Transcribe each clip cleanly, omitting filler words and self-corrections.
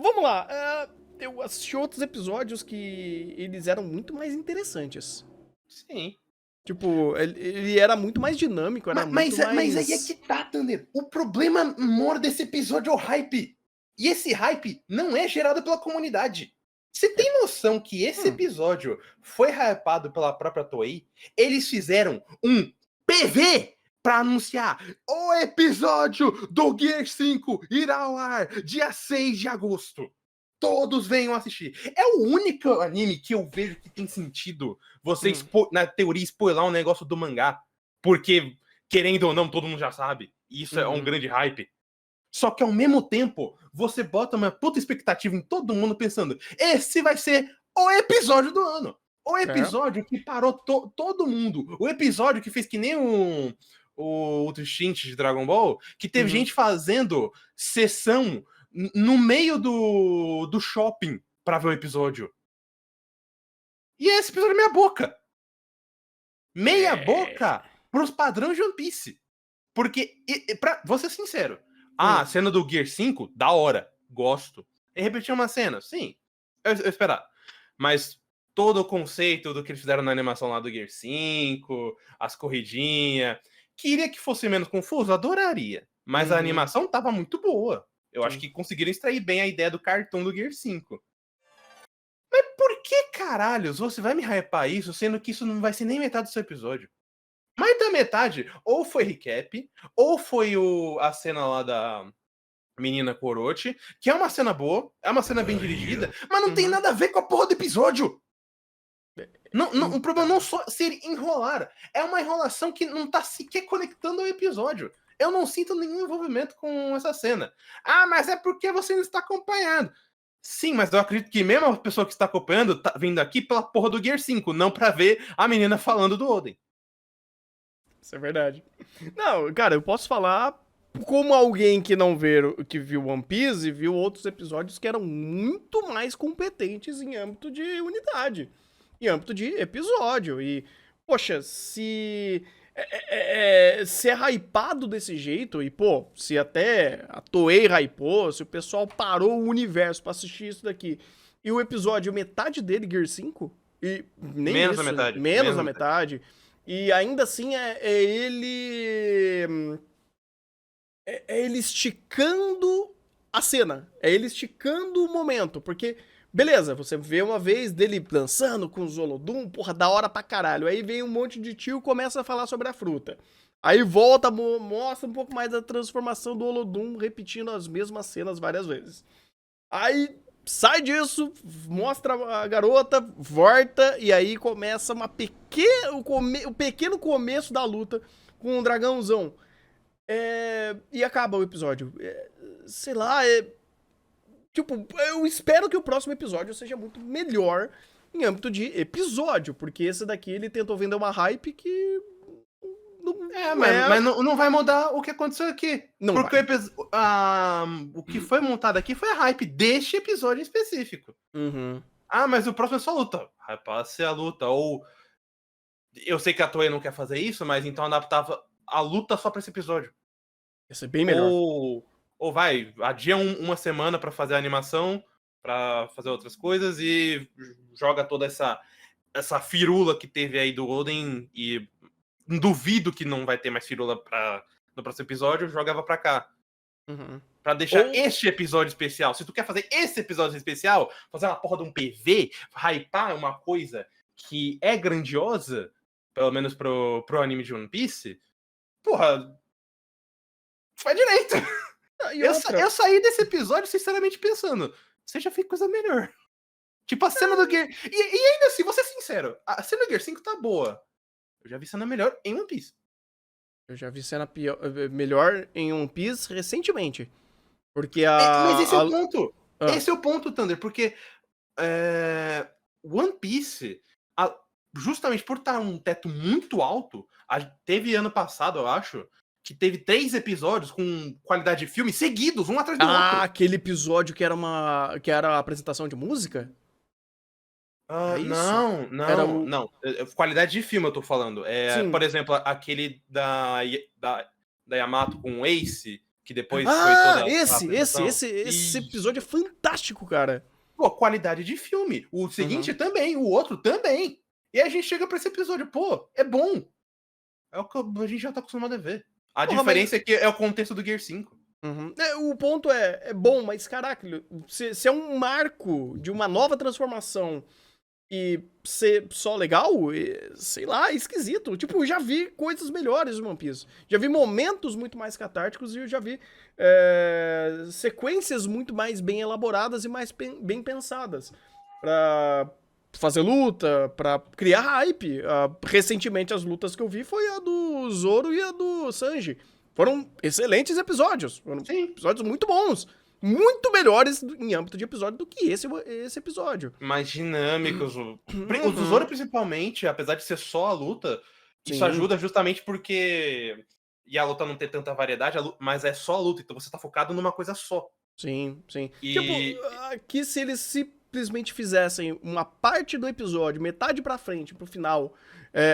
vamos lá. Eu assisti outros episódios que eles eram muito mais interessantes. Sim. Tipo, ele era muito mais dinâmico, era muito mais... Mas aí é que tá, Thunder. O problema maior desse episódio é o hype. E esse hype não é gerado pela comunidade. Você tem noção que esse episódio foi hypado pela própria Toei? Eles fizeram um PV pra anunciar: o episódio do Gear 5 irá ao ar dia 6 de agosto. Todos venham assistir. É o único anime que eu vejo que tem sentido você, na teoria, spoiler um negócio do mangá. Porque, querendo ou não, todo mundo já sabe. E isso é um grande hype. Só que, ao mesmo tempo, você bota uma puta expectativa em todo mundo pensando: esse vai ser o episódio do ano. O episódio que parou todo mundo. O episódio que fez que nem o Ultra Instinct de Dragon Ball, que teve gente fazendo sessão no meio do shopping pra ver o episódio. E esse episódio é meia boca. Meia boca pros padrões de One Piece. Porque, vou ser sincero, a cena do Gear 5, da hora, gosto. E repetir uma cena, sim, eu esperar. Mas todo o conceito do que eles fizeram na animação lá do Gear 5, as corridinhas, queria que fosse menos confuso, adoraria. Mas a animação tava muito boa. Eu acho que conseguiram extrair bem a ideia do cartão do Gear 5. Mas por que caralhos você vai me hypar isso, sendo que isso não vai ser nem metade do seu episódio? Mais da metade, ou foi recap, ou foi a cena lá da menina Corote, que é uma cena boa, é uma cena bem dirigida, mas não tem nada a ver com a porra do episódio. O problema não só ser enrolar, é uma enrolação que não tá sequer conectando ao episódio. Eu não sinto nenhum envolvimento com essa cena. Ah, mas é porque você não está acompanhando. Sim, mas eu acredito que mesmo a pessoa que está acompanhando tá vindo aqui pela porra do Gear 5, não pra ver a menina falando do Oden. Isso é verdade. Não, cara, eu posso falar como alguém que não que viu One Piece e viu outros episódios que eram muito mais competentes em âmbito de unidade, em âmbito de episódio. E, poxa, se se é hypado desse jeito, e pô, se até a Toei hypou, se o pessoal parou o universo pra assistir isso daqui, e o episódio, metade dele, Gear 5, e nem Menos isso, da metade. menos da metade. E ainda assim é ele. É ele esticando a cena. É ele esticando o momento. Porque, beleza, você vê uma vez dele dançando com o Zolodum, porra, da hora pra caralho. Aí vem um monte de tio e começa a falar sobre a fruta. Aí volta, mostra um pouco mais da transformação do Olodum, repetindo as mesmas cenas várias vezes. Aí sai disso, mostra a garota, volta, e aí começa o pequeno começo da luta com o dragãozão. E acaba o episódio. Sei lá, tipo, eu espero que o próximo episódio seja muito melhor em âmbito de episódio, porque esse daqui ele tentou vender uma hype que mas não vai mudar o que aconteceu aqui. Não porque vai. O que foi montado aqui foi a hype deste episódio em específico. Ah, mas o próximo é só luta. Vai ser a luta. Ou eu sei que a Toei não quer fazer isso, mas então adaptava a luta só pra esse episódio. Ia ser bem melhor. Ou vai, adia uma semana pra fazer a animação, pra fazer outras coisas e joga toda essa firula que teve aí do Oden e duvido que não vai ter mais firula no próximo episódio, jogava pra cá. Pra deixar este episódio especial. Se tu quer fazer esse episódio especial, fazer uma porra de um PV, hypar uma coisa que é grandiosa, pelo menos pro anime de One Piece, porra, faz direito. Eu saí desse episódio, sinceramente, pensando, seja feita coisa melhor. Tipo, a cena do Gear... E ainda assim, vou ser sincero, a cena do Gear 5 tá boa. Eu já vi cena melhor em One Piece. Eu já vi cena melhor em One Piece recentemente. Porque Mas esse é o ponto. Esse é o ponto, Thunder, porque One Piece, justamente por estar um teto muito alto, teve ano passado, eu acho, que teve 3 episódios com qualidade de filme seguidos, um atrás do outro. Aquele episódio que era a apresentação de música? Não. Qualidade de filme eu tô falando. Por exemplo, aquele da Yamato com o Ace, que depois foi toda a Esse apresentação. episódio é fantástico, cara. Pô, qualidade de filme. O seguinte também, o outro também. E aí a gente chega pra esse episódio, pô, é bom. É o que a gente já tá acostumado a ver. A Porra, diferença é que é o contexto do Gear 5. O ponto é bom, mas caraca, se é um marco de uma nova transformação e ser só legal, sei lá, é esquisito. Tipo, eu já vi coisas melhores do One Piece. Já vi momentos muito mais catárticos e eu já vi sequências muito mais bem elaboradas e mais bem pensadas. Pra fazer luta, pra criar hype. Recentemente as lutas que eu vi foi a do Zoro e a do Sanji. Foram excelentes episódios. Foram Sim. episódios muito bons. Muito melhores em âmbito de episódio do que esse episódio. Mais dinâmicos. O do Zoro, principalmente, apesar de ser só a luta, isso Sim. ajuda justamente porque. E a luta não ter tanta variedade, mas é só a luta, então você tá focado numa coisa só. Sim, sim. E- Tipo, aqui se eles simplesmente fizessem uma parte do episódio, metade pra frente, pro final,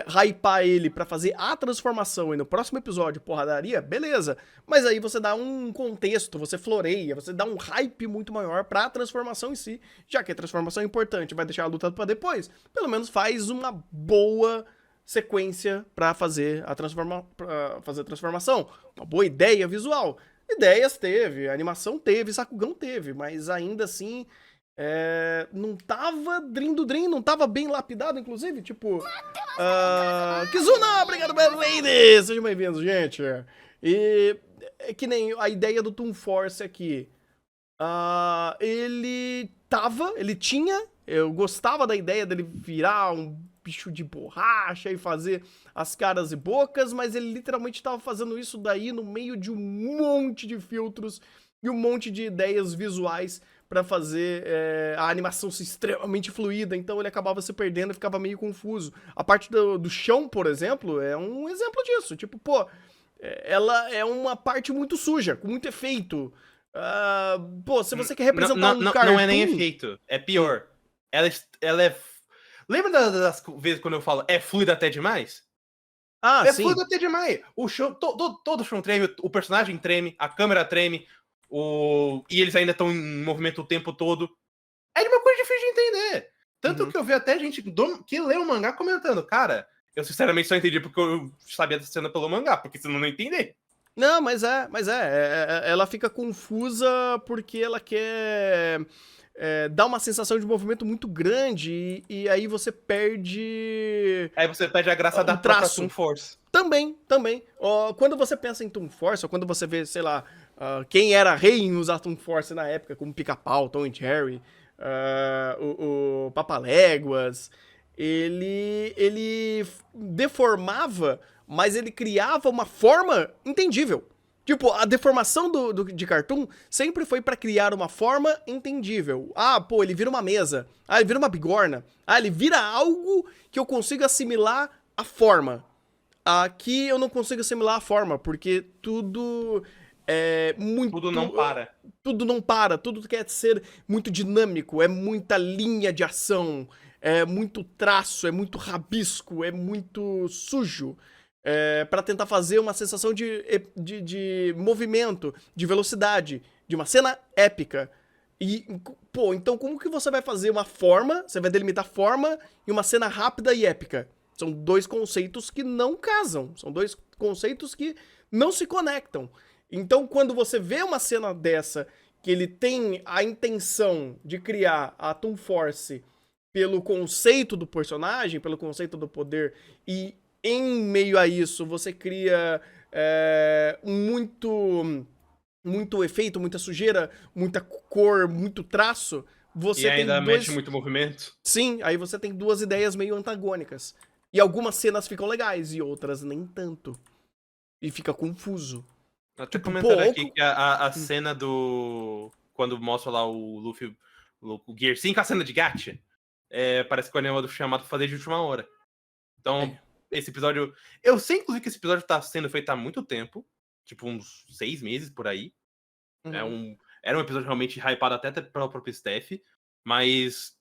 hypar ele pra fazer a transformação e no próximo episódio porradaria, beleza. Mas aí você dá um contexto, você floreia, você dá um hype muito maior pra transformação em si, já que a transformação é importante, vai deixar a luta pra depois. Pelo menos faz uma boa sequência pra fazer a transformação. Uma boa ideia visual. Ideias teve, animação teve, Sakugão teve, mas ainda assim não tava Drim, não tava bem lapidado, inclusive, tipo... Kizuna, obrigado, Bad Lady! Sejam bem-vindos, gente. E é que nem a ideia do Toon Force aqui. Eu gostava da ideia dele virar um bicho de borracha e fazer as caras e bocas, mas ele literalmente estava fazendo isso daí no meio de um monte de filtros e um monte de ideias visuais para fazer a animação ser extremamente fluida, então ele acabava se perdendo e ficava meio confuso. A parte do chão, por exemplo, é um exemplo disso. Tipo, pô, ela é uma parte muito suja, com muito efeito. Pô, se você quer representar um cartoon... Não é nem efeito, é pior. Ela é... Lembra das vezes quando eu falo é fluida até demais? Sim. Fluido até demais. O chão, todo o chão treme, o personagem treme, a câmera treme, e eles ainda estão em movimento o tempo todo. É uma coisa difícil de entender. Tanto que eu vi até gente que lê o mangá comentando, cara, eu sinceramente só entendi porque eu sabia dessa cena pelo mangá, porque senão eu não entender. Não, mas ela fica confusa porque ela quer dar uma sensação de movimento muito grande e aí você perde... Aí você perde a graça da própria Toon Force. Também. Quando você pensa em Toon Force, ou quando você vê, sei lá, quem era rei em usar Toon Force na época, como Pica-Pau, Tom e Jerry, o Papaléguas, ele deformava, mas ele criava uma forma entendível. Tipo, a deformação de cartoon sempre foi pra criar uma forma entendível. Pô, ele vira uma mesa. Ele vira uma bigorna. Ele vira algo que eu consigo assimilar a forma. Aqui eu não consigo assimilar a forma, porque tudo é muito... Tudo não para. Tudo não para, tudo quer ser muito dinâmico, é muita linha de ação, é muito traço, é muito rabisco, é muito sujo. Pra tentar fazer uma sensação de movimento, de velocidade, de uma cena épica. E, pô, então como que você vai fazer uma forma, você vai delimitar forma e uma cena rápida e épica? São dois conceitos que não casam, são dois conceitos que não se conectam. Então, quando você vê uma cena dessa, que ele tem a intenção de criar a Toon Force pelo conceito do personagem, pelo conceito do poder, e em meio a isso você cria muito efeito, muita sujeira, muita cor, muito traço, você e ainda tem mexe muito movimento. Sim, aí você tem duas ideias meio antagônicas. E algumas cenas ficam legais e outras nem tanto. E fica confuso. Até comentando aqui que a cena do... Quando mostra lá o Luffy, o Gear 5, a cena de gacha, parece que o anime foi chamado pra fazer de última hora. Então, esse episódio... Eu sei, inclusive, que esse episódio tá sendo feito há muito tempo. Tipo, uns 6 meses por aí. Era um episódio realmente hypado até pela própria Steph. Mas...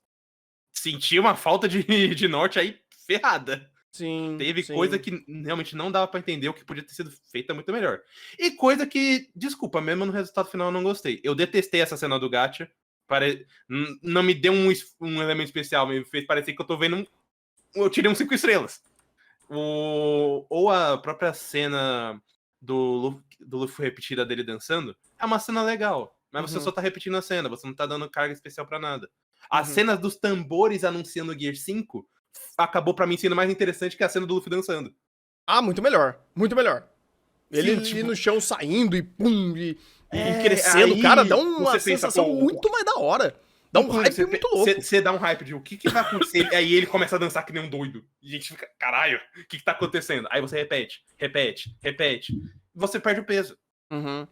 Senti uma falta de norte aí ferrada. Sim. Teve sim. coisa que realmente não dava pra entender, o que podia ter sido feita muito melhor. E coisa que, desculpa, mesmo no resultado final eu não gostei. Eu detestei essa cena do gacha. Não me deu um elemento especial, me fez parecer que eu tô vendo eu tirei um 5 estrelas. Ou a própria cena do Luffy repetida dele dançando é uma cena legal, mas você só tá repetindo a cena, você não tá dando carga especial pra nada. As cenas dos tambores anunciando o Gear 5 acabou pra mim sendo mais interessante que a cena do Luffy dançando. Ah, muito melhor. Muito melhor. Ele Sim, ali tipo, no chão saindo e pum, e crescendo. Cara, dá aí uma você pensa, sensação muito mais da hora. Dá um inclusive, hype muito louco. você dá um hype de o que vai acontecer, aí ele começa a dançar que nem um doido. E a gente fica, caralho, o que tá acontecendo? Aí você repete. Você perde o peso. Uhum.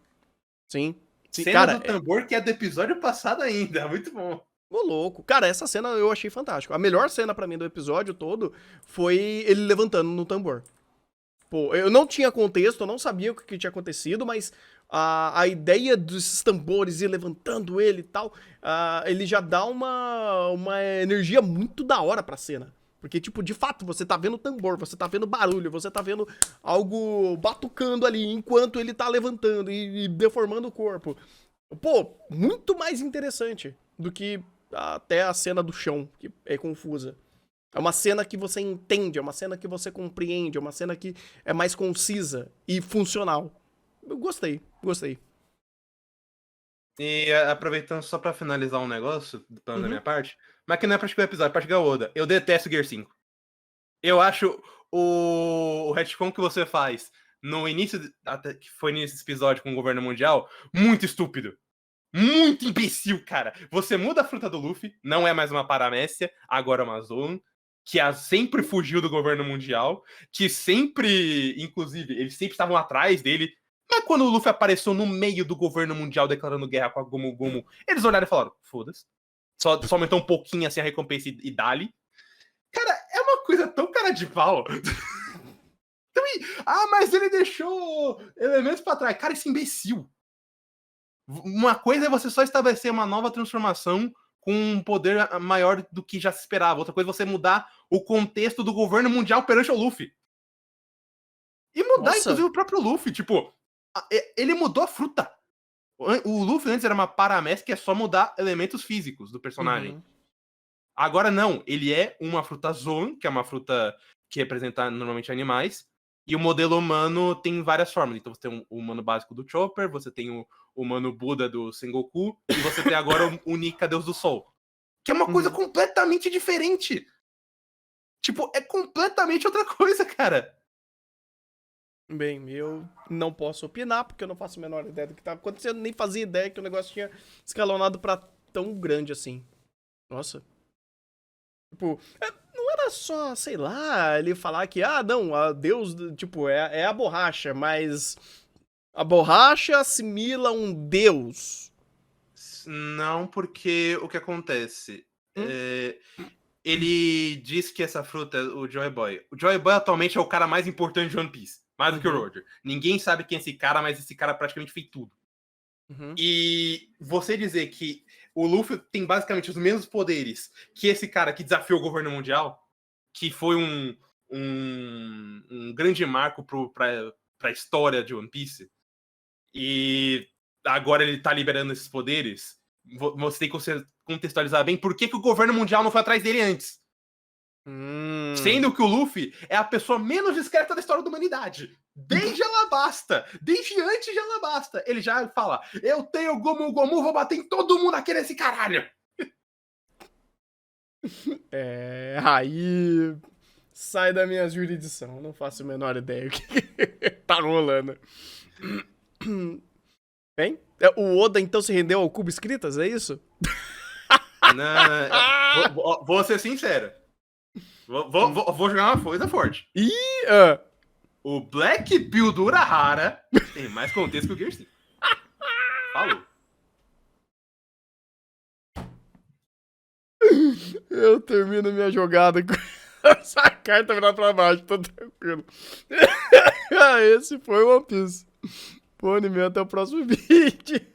Sim. Sim. Cena Cara, do tambor que é do episódio passado ainda, muito bom. ô louco. Cara, essa cena eu achei fantástica. A melhor cena pra mim do episódio todo foi ele levantando no tambor. Pô, eu não tinha contexto, eu não sabia o que tinha acontecido, mas a ideia desses tambores ir levantando ele e tal, ele já dá uma energia muito da hora pra cena. Porque, tipo, de fato, você tá vendo tambor, você tá vendo barulho, você tá vendo algo batucando ali enquanto ele tá levantando e deformando o corpo. Pô, muito mais interessante do que até a cena do chão, que é confusa. É uma cena que você entende, é uma cena que você compreende, é uma cena que é mais concisa e funcional. Eu gostei. E aproveitando só pra finalizar um negócio, da minha parte, mas que não é pra chegar o episódio, é pra chegar o Oda. Eu detesto o Gear 5. Eu acho o retcon que você faz no início, até que foi nesse episódio com o governo mundial, muito estúpido. Muito imbecil, cara. Você muda a fruta do Luffy, não é mais uma paramécia, agora é uma Zoan, que sempre fugiu do governo mundial, que sempre, inclusive, eles sempre estavam atrás dele. Mas quando o Luffy apareceu no meio do governo mundial declarando guerra com a Gomu Gomu, eles olharam e falaram, foda-se. Só aumentou um pouquinho assim a recompensa e dali. Cara, é uma coisa tão cara de pau. Mas ele deixou elementos pra trás. Cara, esse imbecil. Uma coisa é você só estabelecer uma nova transformação com um poder maior do que já se esperava. Outra coisa é você mudar o contexto do governo mundial perante o Luffy. E mudar, Nossa. inclusive, o próprio Luffy. Tipo, ele mudou a fruta. O Luffy antes era uma paramécia que é só mudar elementos físicos do personagem. Agora não, ele é uma fruta Zoan, que é uma fruta que representa normalmente animais, e o modelo humano tem várias formas. Então você tem o humano básico do Chopper, você tem o humano Buda do Sengoku, e você tem agora o Nika, Deus do Sol. Que é uma coisa completamente diferente. Tipo, é completamente outra coisa, cara. Bem, eu não posso opinar, porque eu não faço a menor ideia do que tá acontecendo, nem fazia ideia que o negócio tinha escalonado pra tão grande assim. Nossa. Tipo, não era só, sei lá, ele falar que, não, a Deus, tipo, é a borracha, mas a borracha assimila um Deus. Não, porque o que acontece? Ele diz que essa fruta é o Joy Boy. O Joy Boy atualmente é o cara mais importante de One Piece. Mais do que o Roger. Ninguém sabe quem é esse cara, mas esse cara praticamente fez tudo. E você dizer que o Luffy tem basicamente os mesmos poderes que esse cara que desafiou o governo mundial, que foi um grande marco pra história de One Piece, e agora ele tá liberando esses poderes, você tem que contextualizar bem por que o governo mundial não foi atrás dele antes. Sendo que o Luffy é a pessoa menos discreta da história da humanidade. Desde Alabasta. Desde antes de Alabasta. Ele já fala, eu tenho Gomu Gomu, vou bater em todo mundo aqui nesse caralho. Aí sai da minha jurisdição. Eu não faço a menor ideia o que tá rolando. Bem, o Oda então se rendeu ao Cubo Escritas, é isso? Não, vou ser sincero. Vou jogar uma coisa forte. O Black Pill do Urahara tem mais contexto que o Gear 5. Falou. Eu termino minha jogada com essa carta virada pra baixo, tô tranquilo. Esse foi o One Piece. Pô, anime, até o próximo vídeo.